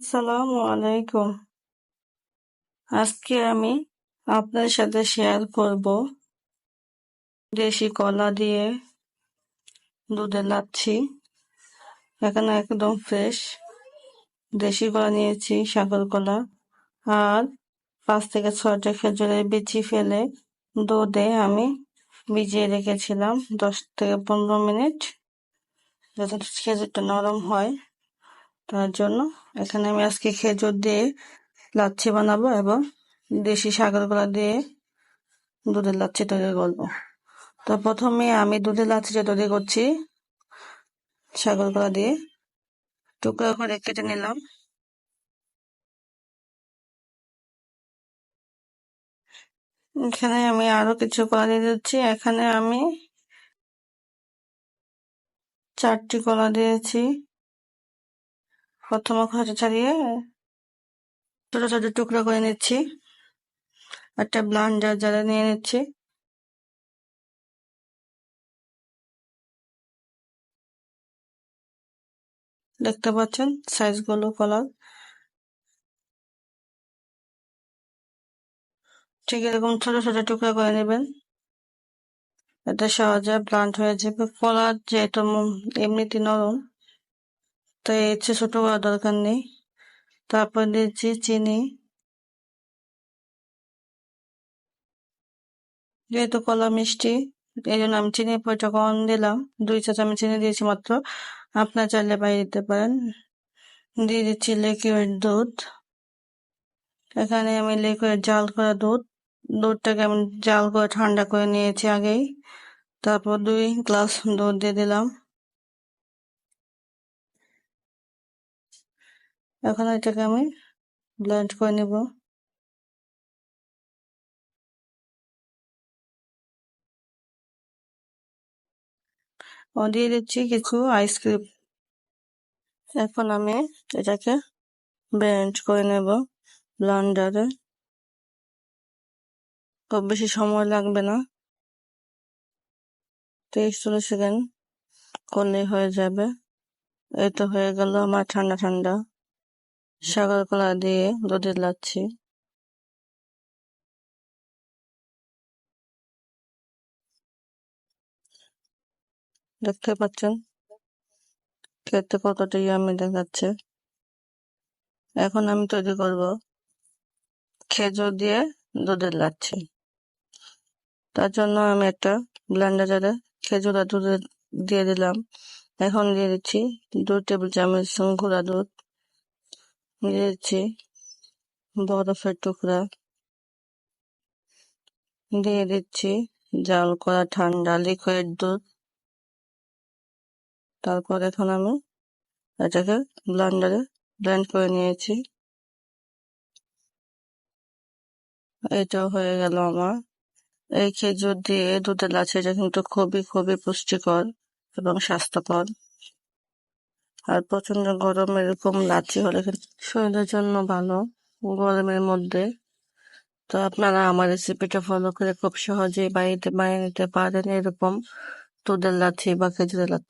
আসসালামু আলাইকুম। আজকে আমি আপনার সাথে শেয়ার করব দেশি কলা দিয়ে দুধের লাচ্ছি। এখানে একদম ফ্রেশ দেশি কলা নিয়েছি, সাগর কলা, আর 5 থেকে 6টা খেজুরের বিচি ফেলে দুধে আমি ভিজিয়ে রেখেছিলাম 10 থেকে 15 মিনিট, যাতে খেজুরটা নরম হয়। তার জন্য এখানে আমি আজকে খেজুর দিয়ে লাচ্ছি বানাবো এবং দেশি সাগর কলা দিয়ে দুধের লাচ্ছি তৈরি করবো। তো প্রথমে আমি দুধের লাচ্ছিটা তৈরি করছি। সাগর কলা দিয়ে টুকরো করে কেটে নিলাম। এখানে আমি আরো কিছু কলা দিয়ে দিচ্ছি। এখানে আমি 4টি কলা দিয়েছি। প্রথমে খোসা ছাড়িয়ে ছোট ছোট টুকরো করে নিচ্ছি। একটা ব্লেন্ডার জারে নিয়ে নিচ্ছি। দেখতে পাচ্ছেন সাইজগুলো কলার, ঠিক এরকম ছোট ছোট টুকরো করে নেবেন। এটা সহজে ব্লান্ট হয়ে যাবে। কলা যেহেতু এমনিতে নরম, তাই ইচ্ছে ছোট করার দরকার নেই। তারপর দিচ্ছি চিনি। যেহেতু কলা মিষ্টি, এই জন্য আমি চিনির পরিমাণটা কম দিলাম। 2 চা চামচ চিনি দিয়েছি মাত্র, আপনার চাইলে বাড়িয়ে দিতে পারেন। দিয়ে দিচ্ছি লিকুইড দুধ। এখানে আমি লিকুইড জাল করা দুধটাকে আমি জাল করে ঠান্ডা করে নিয়েছি আগেই। তারপর 2 গ্লাস দুধ দিয়ে দিলাম। এখন এটাকে আমি ব্লেন্ড করে নেব। দিয়ে দিচ্ছি কিছু আইসক্রিম। এখন আমি এটাকে ব্লেন্ড করে নেব ব্লেন্ডারে। খুব বেশি সময় লাগবে না, 30-40 সেকেন্ড করলেই হয়ে যাবে। এই তো হয়ে গেল আমার ঠান্ডা ঠান্ডা সাগর কলা দিয়ে দুধের লাচ্ছি। দেখতে পাচ্ছেন খেতে কতটা ইয়ামি দেখাচ্ছে। এখন আমি তৈরি করব খেজুর দিয়ে দুধের লাচ্ছি। তার জন্য আমি একটা ব্লেন্ডারে খেজুর আর দুধ দিয়ে দিলাম। এখন দিয়ে দিচ্ছি 2 টেবিল চামচ গুঁড়া দুধ, দিয়ে দিচ্ছি বরফের টুকরা, দিয়ে দিচ্ছি জাল করা ঠান্ডা লিকুইড দুধ। তারপর এখন আমি এটাকে ব্লেন্ডারে ব্লেন্ড করে নিয়েছি। এটাও হয়ে গেল আমার। এই খেজুর দিয়ে দুধের লাচ্ছি, এটা কিন্তু খুবই খুবই পুষ্টিকর এবং স্বাস্থ্যকর। আর প্রচন্ড গরম এরকম লাচ্ছি হলে শরীরের জন্য ভালো গরমের মধ্যে। তো আপনারা আমার রেসিপিটা ফলো করে খুব সহজেই বাড়িতে বানিয়ে নিতে পারেন এরকম দুধের লাচ্ছি বা খেজুরের লাচ্ছি।